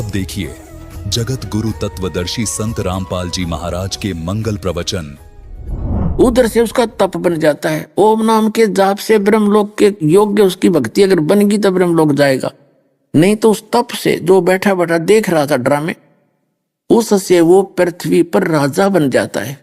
अब देखिए जगत गुरु तत्वदर्शी संत रामपाल जी महाराज के मंगल प्रवचन। उधर से उसका तप बन जाता है। ओम नाम के जाप से ब्रह्मलोक के योग्य उसकी भक्ति अगर बनेगी तो ब्रह्मलोक जाएगा, नहीं तो उस तप से जो बैठा बैठा देख रहा था ड्रामे, उससे वो पृथ्वी पर राजा बन जाता है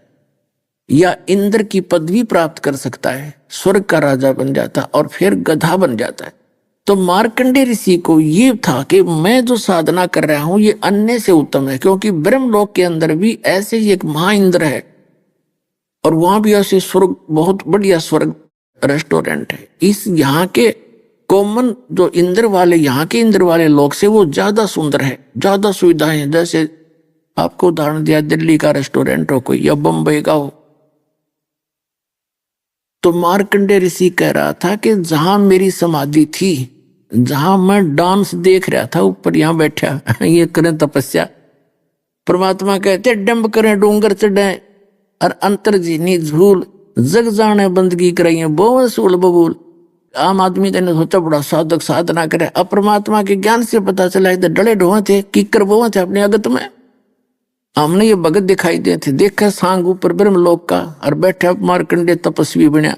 या इंद्र की पदवी प्राप्त कर सकता है, स्वर्ग का राजा बन जाता और फिर गधा बन जाता है। तो मार्कंडेय ऋषि को ये था कि मैं जो साधना कर रहा हूं ये अन्य से उत्तम है, क्योंकि ब्रह्मलोक के अंदर भी ऐसे ही एक महाइंद्र है और वहां भी ऐसे स्वर्ग, बहुत बढ़िया स्वर्ग रेस्टोरेंट है। इस यहाँ के कॉमन जो इंद्र वाले, यहाँ के इंद्र वाले लोग से वो ज्यादा सुंदर है, ज्यादा सुविधाएं हैं। जैसे आपको उदाहरण दिया, दिल्ली का रेस्टोरेंट हो कोई या बम्बई का हो। तो मार्कंडेय ऋषि कह रहा था कि जहां मेरी समाधि थी, जहां मैं डांस देख रहा था ऊपर यहां बैठा ये करें तपस्या, परमात्मा कहते डंब करें डूंगर चढ़े और अंतर्जीनी झूल, जग जाने बंदगी कराइए बोल सूल बबूल। आम आदमी ने सोचा बड़ा साधक साधना करे, अब परमात्मा के ज्ञान से पता चला इधर डले ढोए थे, किकर बोए थे अपने अगत में। हमने ये भगत दिखाई दे थे, देखा सांग ऊपर ब्रह्मलोक का और बैठा मार्कंडेय तपस्वी बना।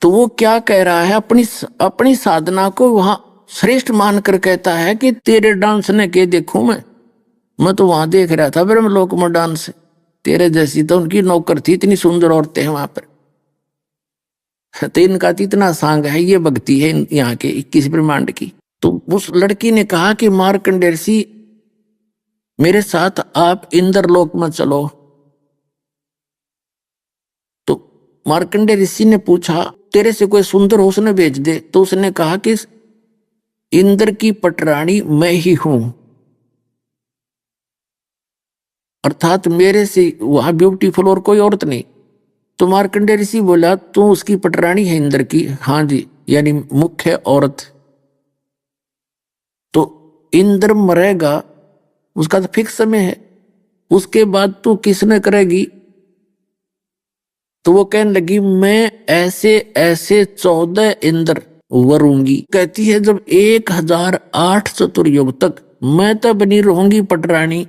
तो वो क्या कह रहा है, अपनी साधना को वहां श्रेष्ठ मानकर कहता है कि तेरे डांस ने के देखूं मैं तो वहां देख रहा था ब्रह्मलोक में डांस, तेरे जैसी तो उनकी नौकर थी, इतनी सुंदर औरतें हैं वहां पर, तो इनका तो इतना सांग है, ये भक्ति है यहाँ के 21 ब्रह्मांड की। तो उस लड़की ने कहा कि मार्कंडेय ऋषि मेरे साथ आप इंद्रलोक में चलो। तो मार्कंडेय ऋषि ने पूछा तेरे से कोई सुंदर हो उसने भेज दे। तो उसने कहा कि इंद्र की पटरानी मैं ही हूं, अर्थात मेरे से वहां ब्यूटीफुल और कोई औरत नहीं। तो मार्कंडेय ऋषि बोला तू उसकी पटरानी है इंद्र की? हाँ जी, यानी मुख्य औरत। तो इंद्र मरेगा, उसका तो फिक्स समय है, उसके बाद तू किसने करेगी? तो वो कहने लगी मैं ऐसे ऐसे 14 इंद्र वरूंगी। कहती है जब 1008 चतुर्युग तक मैं तो बनी रहूंगी पटरानी,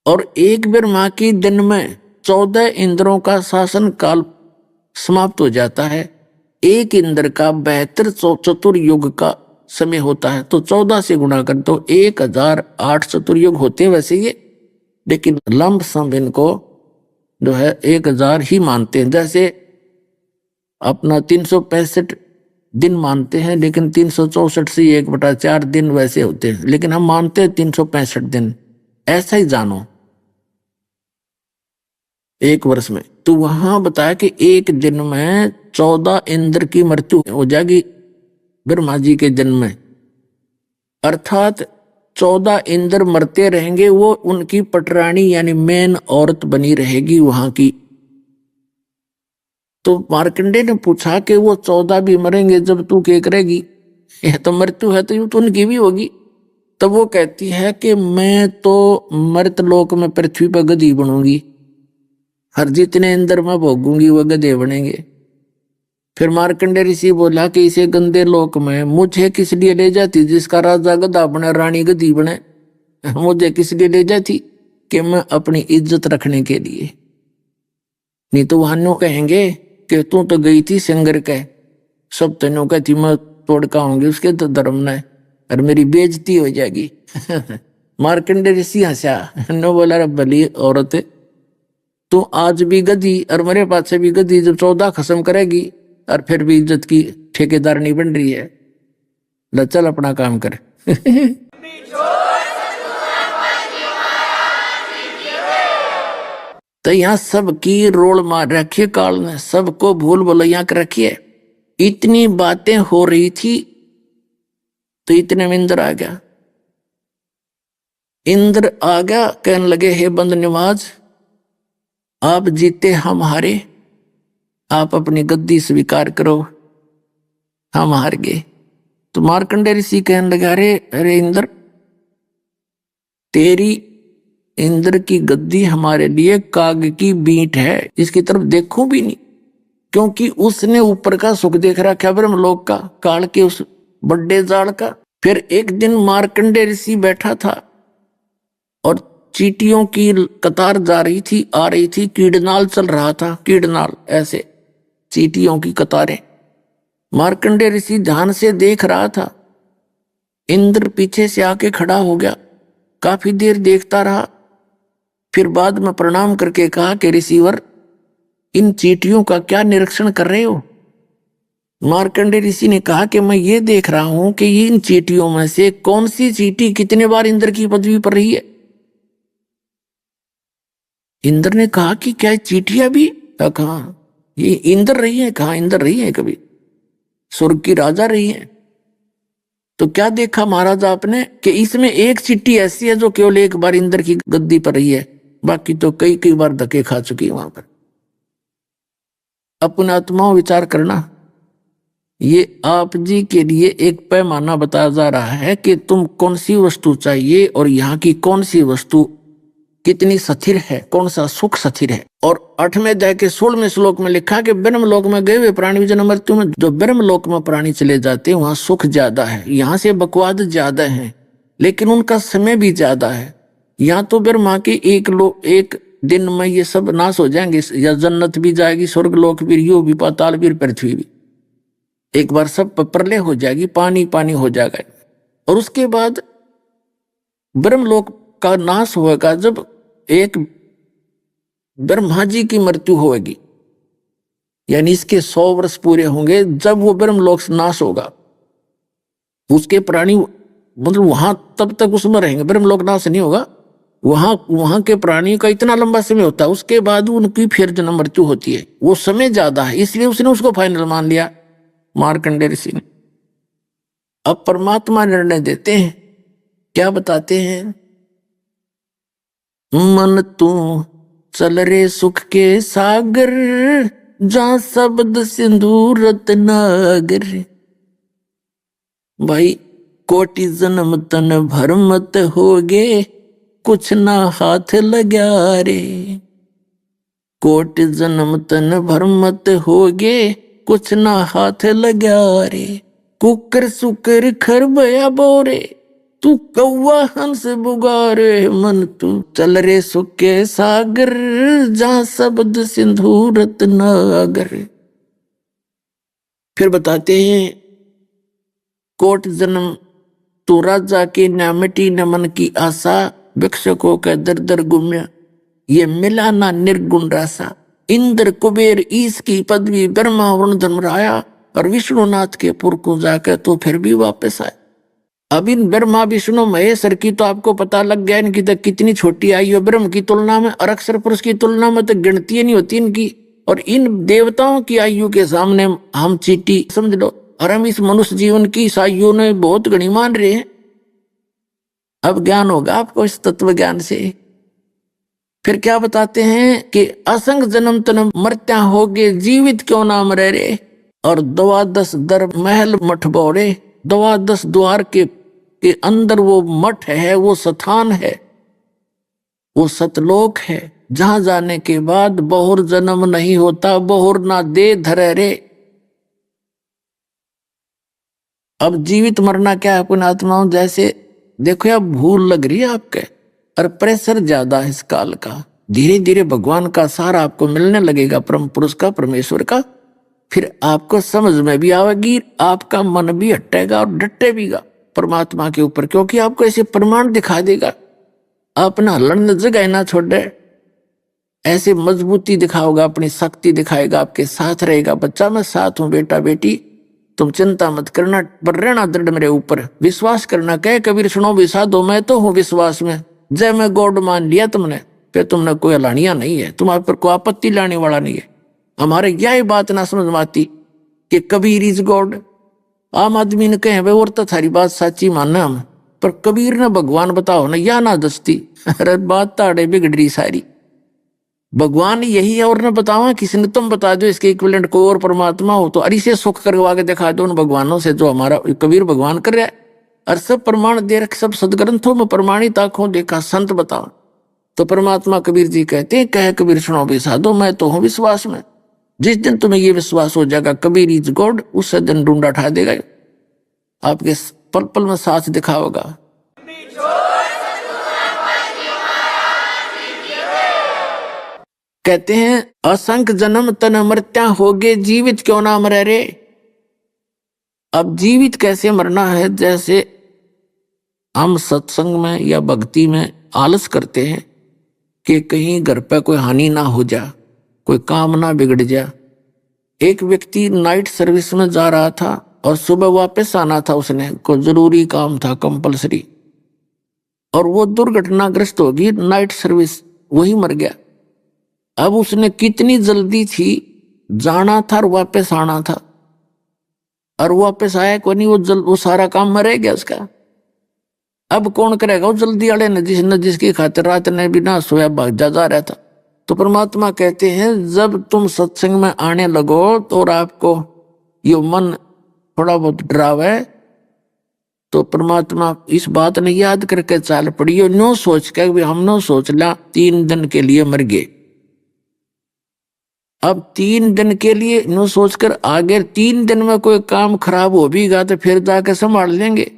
और एक बार मां की दिन में 14 इंद्रों का शासन काल समाप्त हो जाता है। एक इंद्र का 72 चतुर्युग का समय होता है, तो 14 से गुणा कर तो 1008 चतुर्युग होते हैं वैसे ये, लेकिन लंब सम इनको जो है 1000 ही मानते हैं। जैसे अपना 365 दिन मानते हैं, लेकिन 364 से 1/4 दिन वैसे होते हैं, लेकिन हम मानते हैं 365 दिन, ऐसा ही जानो एक वर्ष में। तो वहां बताया कि एक दिन में 14 इंद्र की मृत्यु हो जाएगी ब्रह्मा जी के जन्म में, अर्थात 14 इंद्र मरते रहेंगे, वो उनकी पटरानी यानी मेन औरत बनी रहेगी वहां की। तो मार्कंडेय ने पूछा कि वो 14 भी मरेंगे जब तू क्या करेगी? यह तो मृत्यु है तो यूं तो उनकी भी होगी। तब वो कहती है कि मैं तो मृत लोक में पृथ्वी पर गधी बनूंगी, हर जितने इंद्र में भोगूंगी वो गधे बनेंगे। फिर मार्कंडेय ऋषि बोला कि इसे गंदे लोक में मुझे किस लिए ले जाती, जिसका राजा गधा बने रानी गधी बने, मुझे किस लिए ले जाती? कि मैं अपनी इज्जत रखने के लिए। नहीं तो वहां कहेंगे कि तू तो गई थी सिंगर के, सब तेनों कहती मैं तोड़ खाऊंगी उसके तो धर्म ने, और मेरी बेइज्जती हो जाएगी। मार्कंडेय ऋषि हंसा, नो बोला रे भली औरत, तू आज भी गधी और मेरे पास से भी गधी जब 14 खत्म करेगी और फिर भी इज्जत की ठेकेदार नहीं बन रही है, ल चल अपना काम कर। तो यहाँ सबकी रोल मार रखी काल ने, सबको भूल भुलैया कर रखी है। इतनी बातें हो रही थी तो इतने में इंद्र आ गया। इंद्र आ गया, कहने लगे हे बंद निवाज, आप जीते हम हारे, आप अपनी गद्दी स्वीकार करो, हम हार गए। तो मार्कंडेय ऋषि कहने लगा अरे अरे इंद्र, तेरी इंद्र की गद्दी हमारे लिए काग की बींट है, इसकी तरफ देखूं भी नहीं, क्योंकि उसने ऊपर का सुख देख रखा ब्रह्मलोक का, काल के उस बड़े जाल का, फिर एक दिन मार्कंडे ऋषि बैठा था और चींटियों की कतार जा रही थी, आ रही थी, कीड़नाल चल रहा था, कीड़नाल, ऐसे चींटियों की कतारें। मार्कंडे ऋषि ध्यान से देख रहा था। इंद्र पीछे से आके खड़ा हो गया, काफी देर देखता रहा, फिर बाद में प्रणाम करके कहा कि ऋषिवर, इन चींटियों का क्या निरीक्षण कर रहे हो? मार्कंडे ऋषि ने कहा कि मैं ये देख रहा हूं कि इन चींटियों में से कौन सी चींटी कितने बार इंद्र की पदवी पर रही है। इंद्र ने कहा कि क्या चींटियां भी? कहा ये इंद्र रही है। कहा इंद्र रही है, कभी स्वर्ग की राजा रही है। तो क्या देखा महाराज आपने कि इसमें एक चींटी ऐसी है जो केवल एक बार इंद्र की गद्दी पर रही है, बाकी तो कई कई बार धक्के खा चुकी है वहां पर। अपने आत्माओं विचार करना। ये आप जी के लिए एक पैमाना बताया जा रहा है कि तुम कौन सी वस्तु चाहिए और यहाँ की कौन सी वस्तु कितनी स्थिर है, कौन सा सुख स्थिर है। और 8वें अध्याय के 16वें श्लोक में लिखा कि ब्रह्मलोक में गए हुए प्राणी जन्म मृत्यु में, जो ब्रह्मलोक में प्राणी चले जाते हैं वहां सुख ज्यादा है, यहाँ से बकवाद ज्यादा है, लेकिन उनका समय भी ज्यादा है। यहाँ तो ब्रह्मा के एक दिन में ये सब नाश हो जाएंगे, या जन्नत भी जाएगी, स्वर्ग लोक भी, यो भी, पाताल भी, पृथ्वी भी, एक बार सब प्रलय हो जाएगी, पानी पानी हो जाएगा। और उसके बाद ब्रह्मलोक का नाश होगा जब एक ब्रह्मा जी की मृत्यु होगी, यानी इसके 100 वर्ष पूरे होंगे, जब वो ब्रह्मलोक से नाश होगा। उसके प्राणी मतलब वहां तब तक उसमें रहेंगे, ब्रह्मलोक नाश नहीं होगा, वहां के प्राणियों का इतना लंबा समय होता है, उसके बाद उनकी फिर जन्म मृत्यु होती है। वो समय ज्यादा है, इसलिए उसने उसको फाइनल मान लिया मार्कंडे ऋषि ने। अब परमात्मा निर्णय देते हैं, क्या बताते हैं? मन तू चल रे सुख के सागर, जहां शब्द सिंधु रत्नागर। भाई कोटि जन्म तन भर मत होगे, कुछ ना हाथ लगा रे। कोटि जन्म तन भर मत होगे, कुछ ना हाथ लगा रे। कुकर सुकर खर बया बोरे, तू कौवा हंस बुगारे। मन तू चल रे सुख के सागर, जहां शब्द सिंधु रत्नागर। फिर बताते हैं, कोट जन्म तू राजा की न मिटी न मन की आशा, भिक्षुकों का दर दर गुम्या, ये मिला ना निर्गुण रासा। इंद्र कुबेर ईश की पदवी, ब्रह्मा वरुण धर्मराया, और विष्णुनाथ के पुर को जाकर तो फिर भी वापस आए। अब इन ब्रह्मा विष्णु महेश्वर की तो आपको पता लग गया इनकी तो कितनी छोटी आयु है ब्रह्म की तुलना में, और अक्षर पुरुष की तुलना में तो गिनती नहीं होती इनकी। और इन देवताओं की आयु के सामने हम चींटी समझ लो, और हम इस मनुष्य जीवन की इस आयु ने बहुत घनी मान रहे हैं। अब ज्ञान होगा आपको इस तत्व ज्ञान से। फिर क्या बताते हैं कि असंग जन्म तन मरत्या होगे, जीवित क्यों नाम रह रे। और 12 दर महल मठ बोरे, 12 द्वार के अंदर वो मठ है, वो स्थान है, वो सतलोक है, जहां जाने के बाद बहुर जन्म नहीं होता, बहुर ना दे धरे रे। अब जीवित मरना क्या है अपनी आत्माओं? जैसे देखो यार, भूल लग रही है आपके और प्रेशर ज्यादा है इस काल का, धीरे धीरे भगवान का सारा आपको मिलने लगेगा, परम पुरुष का, परमेश्वर का। फिर आपको समझ में भी आवेगी, आपका मन भी हटेगा और डटे भीगा परमात्मा के ऊपर, क्योंकि आपको ऐसे प्रमाण दिखा देगा। अपना हलन जगह ना छोड़े, ऐसे मजबूती दिखाओगा, अपनी शक्ति दिखाएगा, आपके साथ रहेगा। बच्चा मैं साथ हूं, बेटा बेटी तुम चिंता मत करना, पर रहना दृढ़ मेरे ऊपर, विश्वास करना। कह कबीर सुनो विसा दो, मैं तो हूं विश्वास में, जय मैं गॉड मान लिया तुमने, फिर तुमने कोई लानिया नहीं है, तुम्हारे पर कोई आपत्ति लाने वाला नहीं है। हमारे यह बात ना समझ में आती कि कबीर इज गॉड। आम आदमी ने कहे भाई और तो थारी बात सच्ची मानना हम, पर कबीर ने भगवान बताओ ना, या ना दस्ती। अरे बात ताड़े बिगड़ रही सारी, भगवान यही है और न बतावा किसी ने, तुम बता दो इसके इक्विवेलेंट को, और परमात्मा हो तो अरे से सुख करवा के दिखा दो उन भगवानों से जो हमारा कबीर भगवान कर रहा है। और सब प्रमाण दे रखे, सब सदग्रंथों में प्रमाणित आंखों देखा, संत बताओ। तो परमात्मा कबीर जी कहते हैं, कह कबीर सुनो भी साधो, मैं तो हूं विश्वास में। जिस दिन तुम्हें ये विश्वास हो जाएगा कबीर इज गॉड, उस दिन डूंडा उठा देगा, आपके पल पल में साथ दिखाओगा। कहते हैं असंख्य जन्म तन मृत्या होगे, जीवित क्यों ना मरे रे। अब जीवित कैसे मरना है? जैसे हम सत्संग में या भक्ति में आलस करते हैं कि कहीं घर पे कोई हानि ना हो जा, कोई काम ना बिगड़ जा। एक व्यक्ति नाइट सर्विस में जा रहा था और सुबह वापस आना था, उसने कोई जरूरी काम था कंपलसरी, और वो दुर्घटनाग्रस्त होगी नाइट सर्विस, वही मर गया। अब उसने कितनी जल्दी थी, जाना था और वापस आना था, और वापस आया को नहीं, वो सारा काम मर गया उसका। अब कौन करेगा? वो जल्दी वाले न जिसकी खातिर रात ने भी ना सोया भाग जा रहा था। तो परमात्मा कहते हैं जब तुम सत्संग में आने लगो तो और आपको ये मन थोड़ा बहुत डरावे, तो परमात्मा इस बात ने याद करके चाल पड़ी, नो सोच के भी हम नो सोच लिया 3 दिन के लिए मर गए। अब 3 दिन के लिए नो सोचकर आगे 3 दिन में कोई काम खराब हो भी गया तो फिर जाके संभाल लेंगे।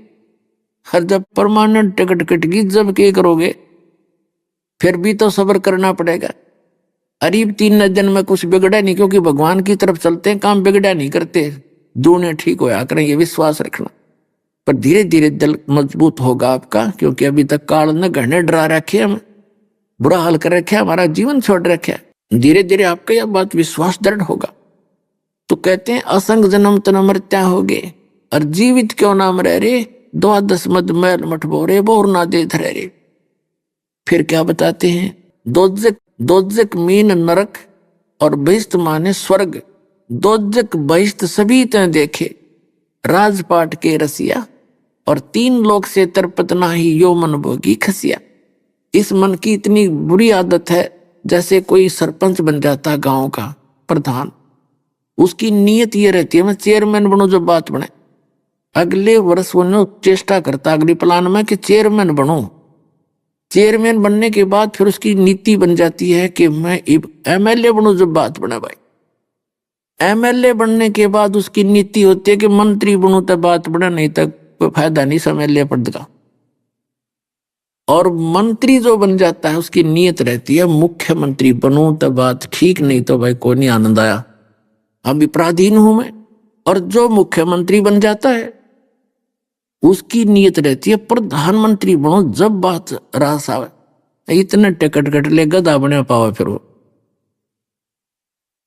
हर जब परमानेंट टिकट कट गई जब क्या करोगे? फिर भी तो सब्र करना पड़ेगा। अरीब 3 दिन में कुछ बिगड़ा नहीं, क्योंकि भगवान की तरफ चलते हैं, काम बिगड़ा नहीं करते, दूने ठीक होया करें, ये विश्वास रखना। पर धीरे धीरे दिल मजबूत होगा आपका, क्योंकि अभी तक काल ने घने डरा रखे, हम बुरा हाल कर रखे, हमारा जीवन छोड़ रखे। धीरे धीरे आपका यह बात विश्वास दृढ़ होगा। तो कहते हैं असंग जन्म तन मृत्या होगे, और जीवित क्यों नाम रह रे, 12 मद मैल मठ बोरे बोर ना दे धरे रे। फिर क्या बताते हैं? दोजक मीन नरक और बहिष्ट माने स्वर्ग, दोजक बहिष्ट सभी तय देखे, राजपाट के रसिया, और 3 लोक से तरपत नाही यो मन भोगी खसिया। इस मन की इतनी बुरी आदत है, जैसे कोई सरपंच बन जाता गांव का प्रधान, उसकी नीयत ये रहती है मैं चेयरमैन बनूं, जो बात बने अगले वर्ष वो चेष्टा करता अगली प्लान में कि चेयरमैन बनूं। चेयरमैन बनने के बाद फिर उसकी नीति बन जाती है कि मैं एमएलए बनूं, जो बात बने भाई। एमएलए बनने के बाद उसकी नीति होती है कि मंत्री बनूं तब बात बने, नहीं तक कोई फायदा नहीं एमएलए पद का। और मंत्री जो बन जाता है उसकी नीयत रहती है मुख्यमंत्री बनूं तब बात ठीक, नहीं तो भाई कोई नहीं आनंद आया, अभी पराधीन हूं मैं। और जो मुख्यमंत्री बन जाता है उसकी नीयत रहती है प्रधानमंत्री बनो जब बात रास आवे। इतने टिकट कट ले गधा बने पावा फिर वो।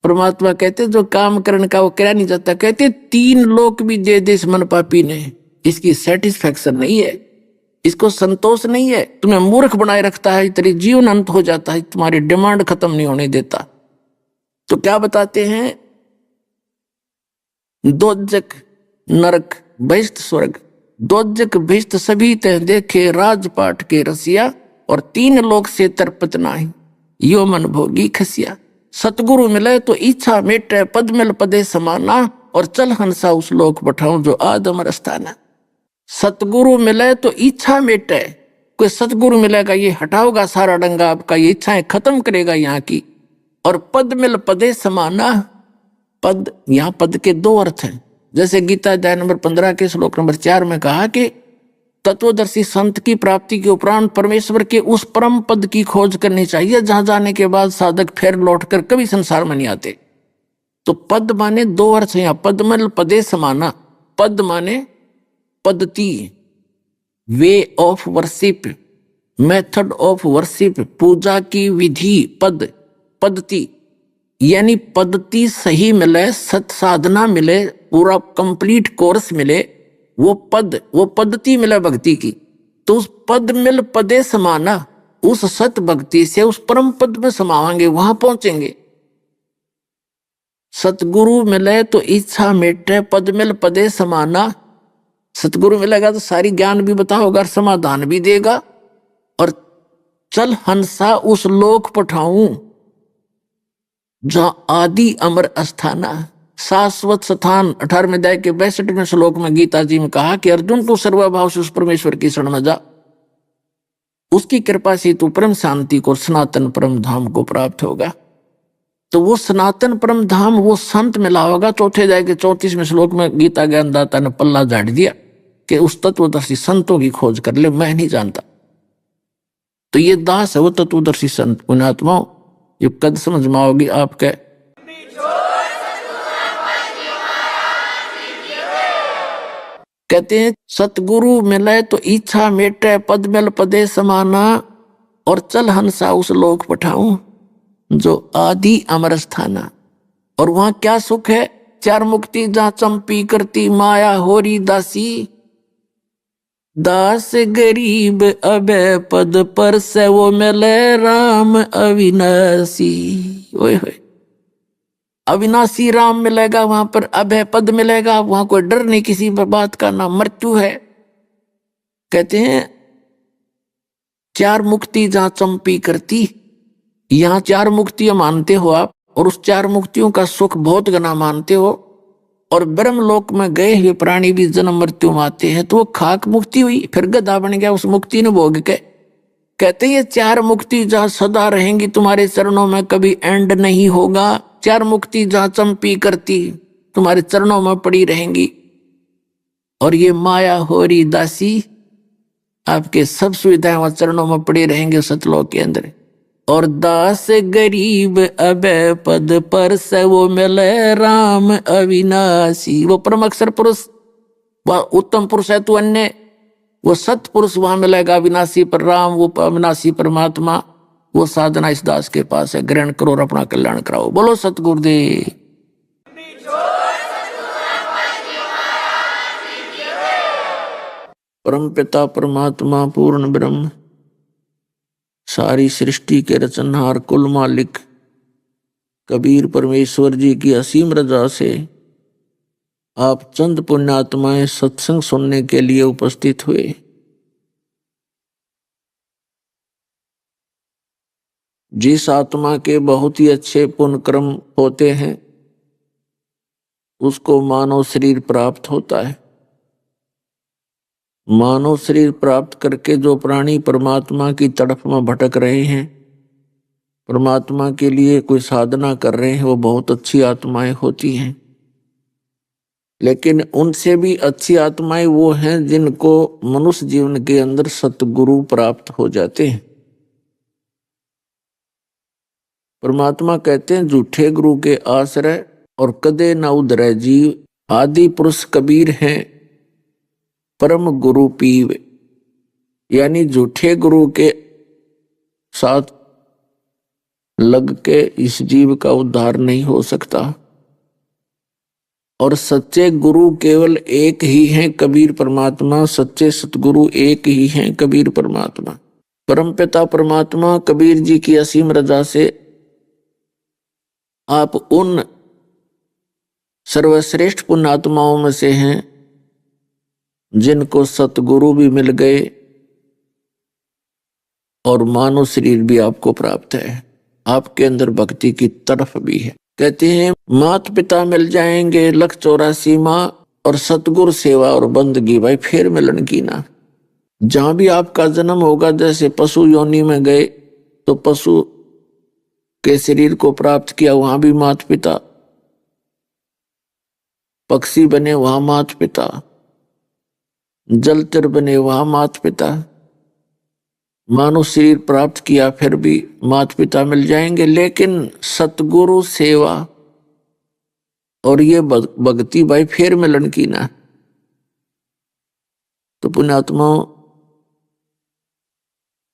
परमात्मा कहते जो काम करने का वो करा नहीं जाता, कहते 3 लोक भी दे दे इस मन पापी ने, इसकी सेटिस्फेक्शन नहीं है, इसको संतोष नहीं है, तुम्हें मूर्ख बनाए रखता है, तेरी जीवन अंत हो जाता है, तुम्हारी डिमांड खत्म नहीं होने देता। तो क्या बताते हैं? दोजक नरक बहिष्ट स्वर्ग, दोजक बहिष्ट सभी तय देखे, राजपाट के रसिया, और 3 लोक से तरपत नाही यो मन भोगी खसिया। सतगुरु मिले तो इच्छा मेटे, पद मिल पदे समाना, और चल हंसा उस लोक बैठाऊं जो आदम रस्ताना। सतगुरु मिले तो इच्छा मेटे, कोई सतगुरु मिलेगा ये हटाओगा सारा डंगा आपका, ये इच्छाएं खत्म करेगा यहाँ की। और पद मिल पदे समाना, पद यहाँ पद के 2 अर्थ हैं। जैसे गीता अध्याय नंबर 15 के श्लोक नंबर 4 में कहा कि तत्वदर्शी संत की प्राप्ति के उपरांत परमेश्वर के उस परम पद की खोज करनी चाहिए जहां जाने के बाद साधक फिर लौटकर कभी संसार में नहीं आते। तो पद माने 2 अर्थ हैं यहाँ, पदमल पदे समाना। पद माने पद्धति, way of worship, method of worship, पूजा की विधि, पद पद्धति, यानी पद्धति सही मिले, सत साधना मिले, पूरा कंप्लीट कोर्स मिले, वो पद्धति मिले भक्ति की। तो उस पद मिल पदे समाना, उस सत भक्ति से उस परम पद में समावांगे, वहां पहुंचेंगे। सतगुरु मिले तो इच्छा मेटे, पद मिल पदे समाना। सतगुरु मिलेगा तो सारी ज्ञान भी बताओगा और समाधान भी देगा। और चल हंसा उस लोक पठाऊं जहां आदि अमर अस्थाना, शाश्वत स्थान। 18वें अध्याय के 62वें श्लोक में गीता जी में कहा कि अर्जुन तू सर्वभाव से उस परमेश्वर की शरण में जा, उसकी कृपा से तू परम शांति को, सनातन परम धाम को प्राप्त होगा। तो वो सनातन परम धाम वो संत मिला होगा। 4थे अध्याय के 34वें श्लोक में गीता ज्ञानदाता ने पल्ला झाड़ दिया कि उस तत्वदर्शी संतों की खोज कर ले, मैं नहीं जानता। तो ये दास है वो तत्वदर्शी संत। पुण्यात्माओं, ये कद समझ में आओगी आपके। कहते हैं सतगुरु मिले तो इच्छा मेटे, पद मिल पदे समाना, और चल हंसा उस लोक पठाऊं जो आदि अमर स्थाना। और वहां क्या सुख है? चार मुक्ति जहां चंपी करती माया होरी दासी, दास गरीब अभय पद पर से वो मिले राम अविनाशी। ओए होए, अविनाशी राम मिलेगा वहां पर, अभय पद मिलेगा वहां, कोई डर नहीं किसी बात का, ना मृत्यु है। कहते हैं चार मुक्ति जहां चंपी करती, यहां चार मुक्तियां मानते हो आप, और उस चार मुक्तियों का सुख बहुत गना मानते हो, और ब्रह्मलोक में गए हुए प्राणी भी जन्म मृत्यु में आते हैं, तो वो खाक मुक्ति हुई, फिर गधा बन गया उस मुक्ति ने भोग के। कहते हैं ये चार मुक्ति जहां सदा रहेंगी तुम्हारे चरणों में, कभी एंड नहीं होगा। चार मुक्ति जहां चंपी करती तुम्हारे चरणों में पड़ी रहेंगी, और ये माया होरी दासी, आपके सब सुविधाएं वहां चरणों में पड़ी रहेंगे सतलोक के अंदर। और दास गरीब अभय पद पर से वो मिले राम अविनाशी। वो परम अक्षर पुरुष, वह उत्तम पुरुष है, तू अन्य वो सतपुरुष वहां मिलेगा अविनाशी पर राम, वो अविनाशी परमात्मा। वो साधना इस दास के पास है, ग्रहण करो और अपना कल्याण कराओ। बोलो सतगुरुदेव। परम पिता परमात्मा पूर्ण ब्रह्म, सारी सृष्टि के रचनहार कुल मालिक कबीर परमेश्वर जी की असीम रजा से आप चंद पुण्यात्माएं सत्संग सुनने के लिए उपस्थित हुए। जिस आत्मा के बहुत ही अच्छे पुण्य कर्म होते हैं उसको मानव शरीर प्राप्त होता है। मानव शरीर प्राप्त करके जो प्राणी परमात्मा की तरफ में भटक रहे हैं, परमात्मा के लिए कोई साधना कर रहे हैं, वो बहुत अच्छी आत्माएं होती हैं। लेकिन उनसे भी अच्छी आत्माएं वो हैं जिनको मनुष्य जीवन के अंदर सतगुरु प्राप्त हो जाते हैं। परमात्मा कहते हैं झूठे गुरु के आश्रय और कदे न उधरे जीव, आदि पुरुष कबीर हैं परम गुरु पीव। यानी झूठे गुरु के साथ लग के इस जीव का उद्धार नहीं हो सकता, और सच्चे गुरु केवल एक ही हैं, कबीर परमात्मा। सच्चे सतगुरु एक ही हैं, कबीर परमात्मा। परमपिता परमात्मा कबीर जी की असीम रजा से आप उन सर्वश्रेष्ठ पुण्यात्माओं में से हैं जिनको सतगुरु भी मिल गए और मानव शरीर भी आपको प्राप्त है, आपके अंदर भक्ति की तरफ भी है। कहते हैं माता पिता मिल जाएंगे 184 माँ, और सतगुरु सेवा और बंदगी भाई फिर मिलन की ना। जहां भी आपका जन्म होगा, जैसे पशु योनि में गए तो पशु के शरीर को प्राप्त किया, वहां भी माता पिता, पक्षी बने वहां माता पिता, जलचर बने वहां माता पिता, मानव शरीर प्राप्त किया फिर भी माता पिता मिल जाएंगे। लेकिन सतगुरु सेवा और ये भक्ति भाई फिर मिलन की ना। तो पुण्यात्माओं,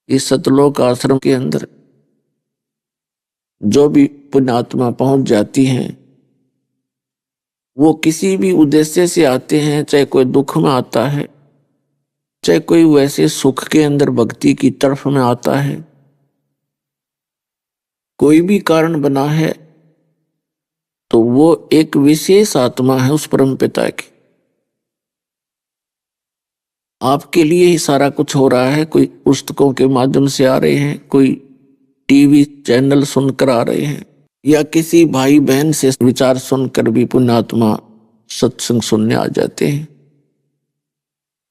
इस सतलोक आश्रम के अंदर जो भी पुण्यात्मा पहुंच जाती हैं, वो किसी भी उद्देश्य से आते हैं, चाहे कोई दुख में आता है, चाहे कोई वैसे सुख के अंदर भक्ति की तरफ में आता है, कोई भी कारण बना है, तो वो एक विशेष आत्मा है उस परम पिता की। आपके लिए ही सारा कुछ हो रहा है। कोई पुस्तकों के माध्यम से आ रहे हैं, कोई टीवी चैनल सुनकर आ रहे हैं, या किसी भाई बहन से विचार सुनकर भी पुण्यात्मा सत्संग सुनने आ जाते हैं।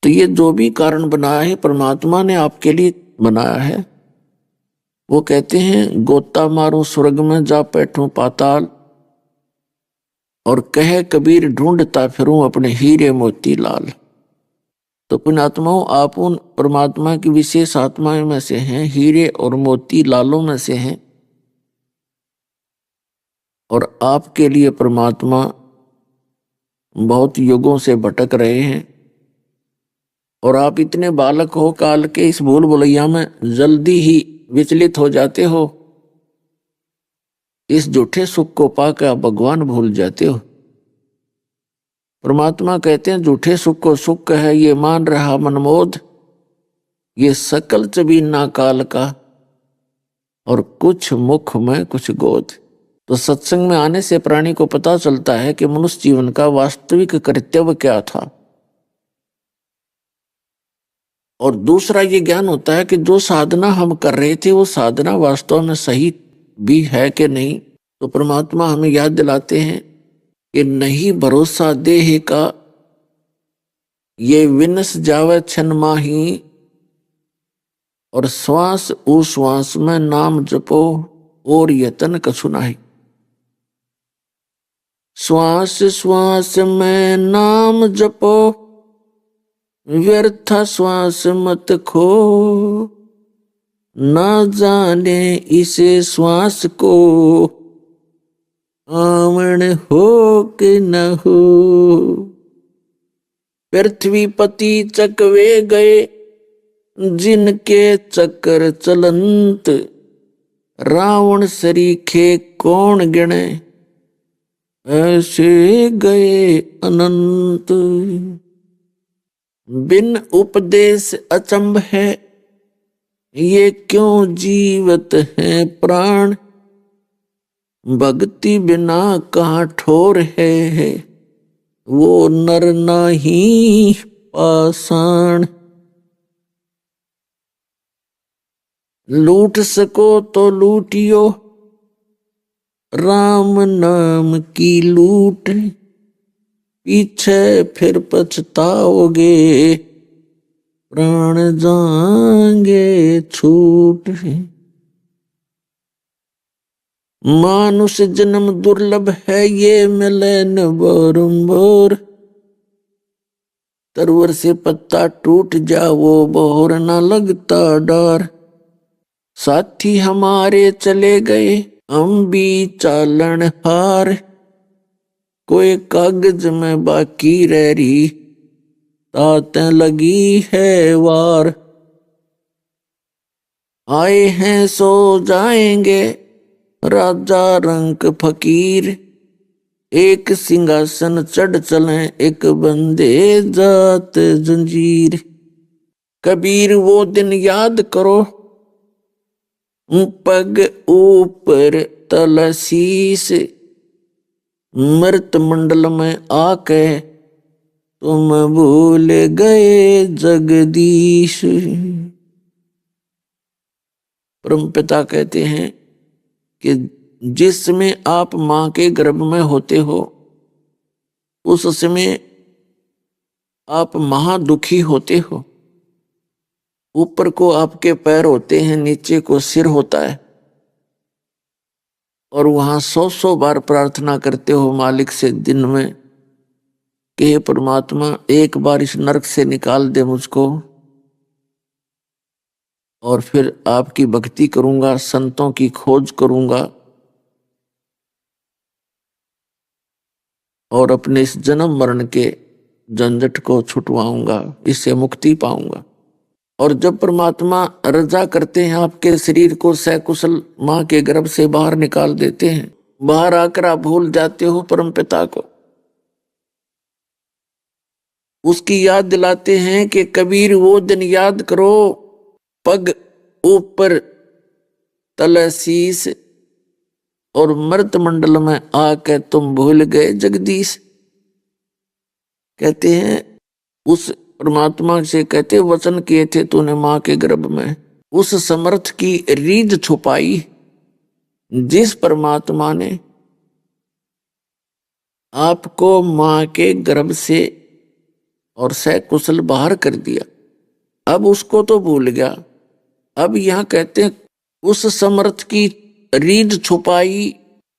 तो ये जो भी कारण बनाया है परमात्मा ने आपके लिए बनाया है। वो कहते हैं गोता मारूं स्वर्ग में जा बैठूं पाताल, और कहे कबीर ढूंढता फिरूं अपने हीरे मोती लाल। तो पुण्यात्माओं, आप उन परमात्मा की विशेष आत्माओं में से हैं, हीरे और मोती लालों में से हैं। और आपके लिए परमात्मा बहुत युगों से भटक रहे हैं, और आप इतने बालक हो काल के इस भूल भुलैया में जल्दी ही विचलित हो जाते हो। इस झूठे सुख को पाकर आप भगवान भूल जाते हो। परमात्मा कहते हैं झूठे सुख को सुख है ये मान रहा मनमोद, ये सकल चबीना काल का, और कुछ मुख में कुछ गोद। तो सत्संग में आने से प्राणी को पता चलता है कि मनुष्य जीवन का वास्तविक कर्तव्य क्या था। और दूसरा ये ज्ञान होता है कि जो साधना हम कर रहे थे वो साधना वास्तव में सही भी है कि नहीं। तो परमात्मा हमें याद दिलाते हैं कि नहीं भरोसा देह का, ये विनस जावे छन माही, और श्वास उश्वास में नाम जपो और यतन कछु नाही। श्वास श्वास में नाम जपो, व्यर्थ श्वास मत खो, ना जाने इसे श्वास को आमण हो कि न हो। पृथ्वीपति चकवे गए जिनके चक्कर चलंत, रावण सरीखे कौन गिने, ऐसे गए अनंत। बिन उपदेश अचंभ है, ये क्यों जीवत है प्राण, भक्ति बिना कहाँ ठोर है, वो नर नाही पाषाण। लूट सको तो लूटियो, राम नाम की लूट, पीछे फिर पछताओगे, प्राण जाएंगे छूट। मानुष जन्म दुर्लभ है, ये मिले न बारंबार, तरवर से पत्ता टूट जाओ बोर न लगता डर। साथी हमारे चले गए हम भी चालन हार, कोई कागज में बाकी रह रही, तातें लगी है वार। आए हैं सो जाएंगे राजा रंक फकीर, एक सिंहासन चढ़ चले एक बंदे जात जंजीर। कबीर वो दिन याद करो, पग ऊपर तलसीस, मृत मंडल में आके तुम भूल गए जगदीश। परमपिता कहते हैं कि जिस समय आप मां के गर्भ में होते हो उस समय आप महादुखी होते हो। ऊपर को आपके पैर होते हैं, नीचे को सिर होता है, और वहां 100 बार प्रार्थना करते हो मालिक से दिन में कि हे परमात्मा एक बार इस नरक से निकाल दे मुझको, और फिर आपकी भक्ति करूंगा, संतों की खोज करूंगा, और अपने इस जन्म मरण के झंझट को छुटवाऊंगा, इससे मुक्ति पाऊंगा। और जब परमात्मा रजा करते हैं आपके शरीर को सकुशल मां के गर्भ से बाहर निकाल देते हैं, बाहर आकर आप भूल जाते हो परमपिता को। उसकी याद दिलाते हैं कि कबीर वो दिन याद करो, पग ऊपर तलसीस, और मृत मंडल में आके तुम भूल गए जगदीश। कहते हैं उस परमात्मा से, कहते वचन किए थे तूने मां के गर्भ में, उस समर्थ की रीझ छुपाई जिस परमात्मा ने आपको मां के गर्भ से और सकुशल बाहर कर दिया। अब उसको तो भूल गया। अब यहां कहते हैं उस समर्थ की रीझ छुपाई,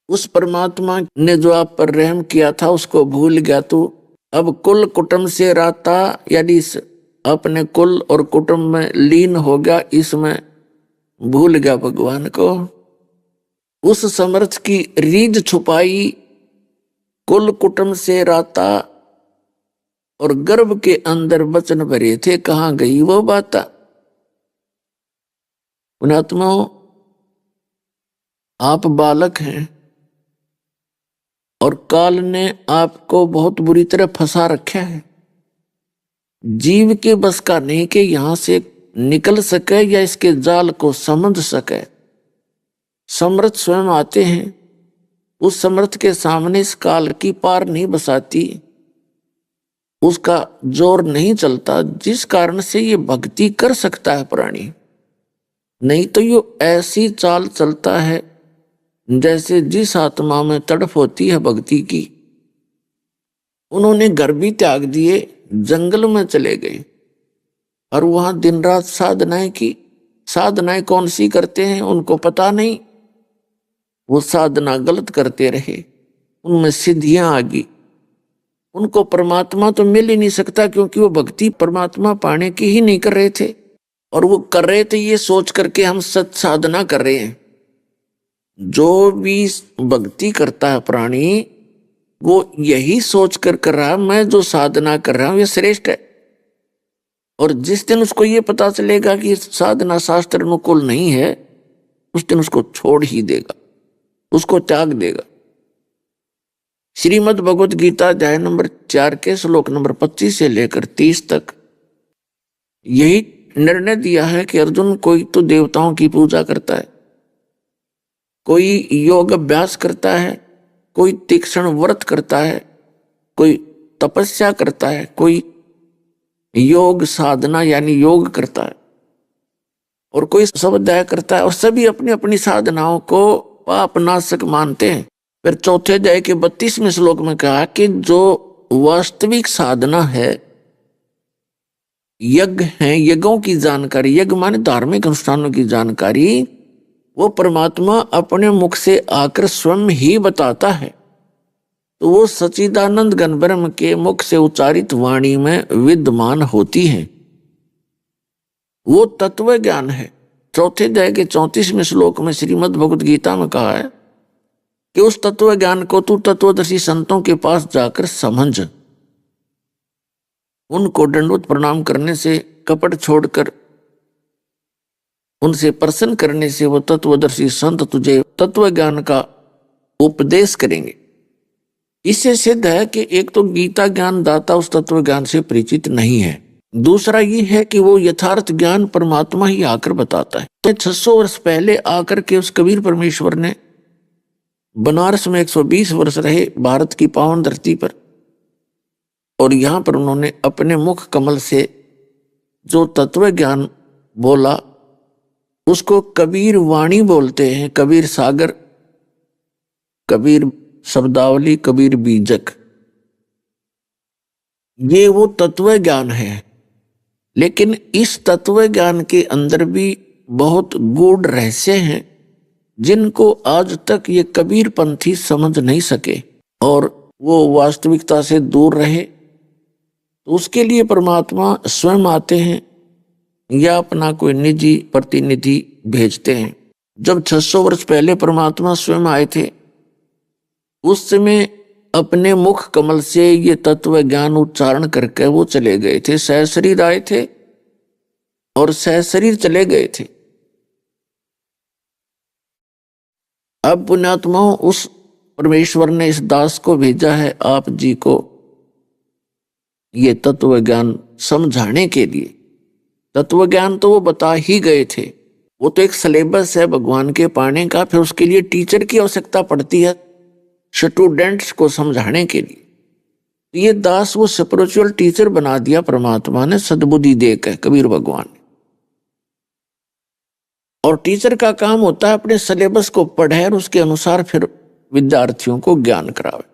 उस परमात्मा ने जो आप पर रहम किया था उसको भूल गया तू। अब कुल कुटुंब से राता, यानी अपने कुल और कुटुंब में लीन हो गया, इसमें भूल गया भगवान को। उस समर्थ की रीझ छुपाई, कुल कुटुंब से राता, और गर्भ के अंदर वचन भरे थे, कहां गई वो बात। पुण्यात्मा, आप बालक हैं और काल ने आपको बहुत बुरी तरह फंसा रखा है। जीव के बस का नहीं कि यहां से निकल सके या इसके जाल को समझ सके। समर्थ स्वयं आते हैं, उस समर्थ के सामने इस काल की पार नहीं बसाती, उसका जोर नहीं चलता, जिस कारण से ये भक्ति कर सकता है प्राणी। नहीं तो ये ऐसी चाल चलता है जैसे जिस आत्मा में तड़प होती है भक्ति की। उन्होंने घर भी त्याग दिए, जंगल में चले गए और वहां दिन रात साधनाएं की। साधनाएं कौन सी करते हैं उनको पता नहीं, वो साधना गलत करते रहे, उनमें सिद्धियां आ गई। उनको परमात्मा तो मिल ही नहीं सकता, क्योंकि वो भक्ति परमात्मा पाने की ही नहीं कर रहे थे। और वो कर रहे थे ये सोच करके हम सत साधना कर रहे हैं। जो भी भक्ति करता है प्राणी, वो यही सोच कर रहा है मैं जो साधना कर रहा हूं ये श्रेष्ठ है। और जिस दिन उसको ये पता चलेगा कि साधना शास्त्र अनुकूल नहीं है, उस दिन उसको छोड़ ही देगा, उसको त्याग देगा। श्रीमद् भगवत गीता अध्याय नंबर 4 के श्लोक नंबर 25 से लेकर 30 तक यही निर्णय दिया है कि अर्जुन, कोई तो देवताओं की पूजा करता है, कोई योग अभ्यास करता है, कोई तीक्ष्ण व्रत करता है, कोई तपस्या करता है, कोई योग साधना यानी योग करता है, और कोई स्वाध्याय करता है, और सभी अपनी अपनी साधनाओं को पापनाशक मानते हैं। फिर चौथे अध्याय के 32वें श्लोक में कहा कि जो वास्तविक साधना है, यज्ञ है, यज्ञों की जानकारी, यज्ञ माने धार्मिक अनुष्ठानों की जानकारी, वो परमात्मा अपने मुख से आकर स्वयं ही बताता है। तो वो सच्चिदानंद घन ब्रह्म के मुख से उच्चारित वाणी में विद्यमान होती है, वो तत्व ज्ञान है। चौथे अध्याय के 34वें श्लोक में श्रीमद् भगवत गीता में कहा है कि उस तत्व ज्ञान को तू तत्वदर्शी संतों के पास जाकर समझ। उनको दंडवत प्रणाम करने से, कपट छोड़कर उनसे प्रसन्न करने से वो तत्वदर्शी संत तुझे तत्व ज्ञान का उपदेश करेंगे। इससे सिद्ध है कि एक तो गीता ज्ञान दाता उस तत्व ज्ञान से परिचित नहीं है, दूसरा ये है कि वो यथार्थ ज्ञान परमात्मा ही आकर बताता है। तो 600 वर्ष पहले आकर के उस कबीर परमेश्वर ने बनारस में 120 वर्ष रहे, भारत की पावन धरती पर, और यहां पर उन्होंने अपने मुख कमल से जो तत्व ज्ञान बोला उसको कबीर वाणी बोलते हैं, कबीर सागर, कबीर शब्दावली, कबीर बीजक। ये वो तत्व ज्ञान है, लेकिन इस तत्व ज्ञान के अंदर भी बहुत गूढ़ रहस्य हैं जिनको आज तक ये कबीर पंथी समझ नहीं सके और वो वास्तविकता से दूर रहे। तो उसके लिए परमात्मा स्वयं आते हैं या अपना कोई निजी प्रतिनिधि भेजते हैं। जब 600 वर्ष पहले परमात्मा स्वयं आए थे, उस समय अपने मुख कमल से ये तत्व ज्ञान उच्चारण करके वो चले गए थे। सहशरीर आए थे और सहशरीर चले गए थे। अब पुण्यात्माओं, उस परमेश्वर ने इस दास को भेजा है आप जी को ये तत्व ज्ञान समझाने के लिए। तत्व ज्ञान तो वो बता ही गए थे, वो तो एक सिलेबस है भगवान के पाने का, फिर उसके लिए टीचर की आवश्यकता पड़ती है स्टूडेंट्स को समझाने के लिए। ये दास वो स्पिरिचुअल टीचर बना दिया परमात्मा ने, सद्बुद्धि देकर कबीर भगवान ने। और टीचर का काम होता है अपने सिलेबस को पढ़े और उसके अनुसार फिर विद्यार्थियों को ज्ञान करावे।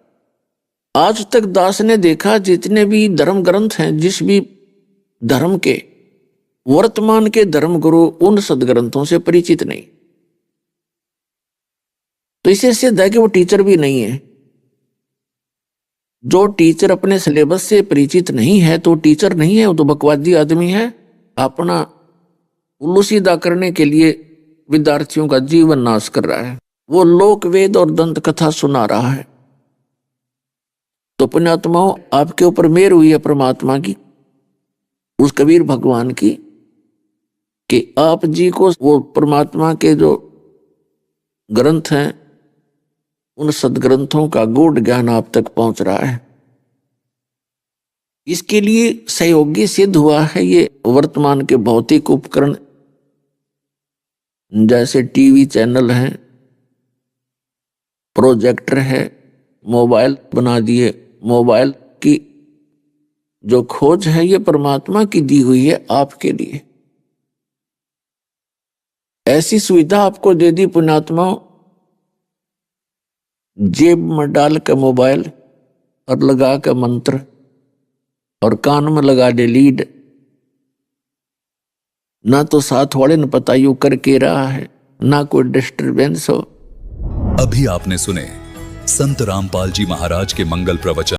आज तक दास ने देखा जितने भी धर्म ग्रंथ हैं, जिस भी धर्म के, वर्तमान के धर्म गुरु उन सदग्रंथों से परिचित नहीं। तो इससे सिद्ध है कि वो टीचर भी नहीं है। जो टीचर अपने सिलेबस से परिचित नहीं है तो टीचर नहीं है, वो तो बकवादी आदमी है। अपना उल्लू सीधा करने के लिए विद्यार्थियों का जीवन नाश कर रहा है। वो लोक वेद और दंत कथा सुना रहा है। तो पुण्यात्माओं, आपके ऊपर मेहर हुई है परमात्मा की, उस कबीर भगवान की, कि आप जी को वो परमात्मा के जो ग्रंथ हैं उन सदग्रंथों का गूढ़ ज्ञान आप तक पहुंच रहा है। इसके लिए सहयोगी सिद्ध हुआ है ये वर्तमान के भौतिक उपकरण, जैसे टीवी चैनल हैं, प्रोजेक्टर है, मोबाइल बना दिए। मोबाइल की जो खोज है ये परमात्मा की दी हुई है आपके लिए। ऐसी सुविधा आपको दे दी पुण्यात्माओं, जेब में डाल के मोबाइल और लगा के मंत्र और कान में लगा दे लीड, ना तो साथ वाले ने पता यू करके रहा है, ना कोई डिस्टरबेंस हो। अभी आपने सुने संत रामपाल जी महाराज के मंगल प्रवचन।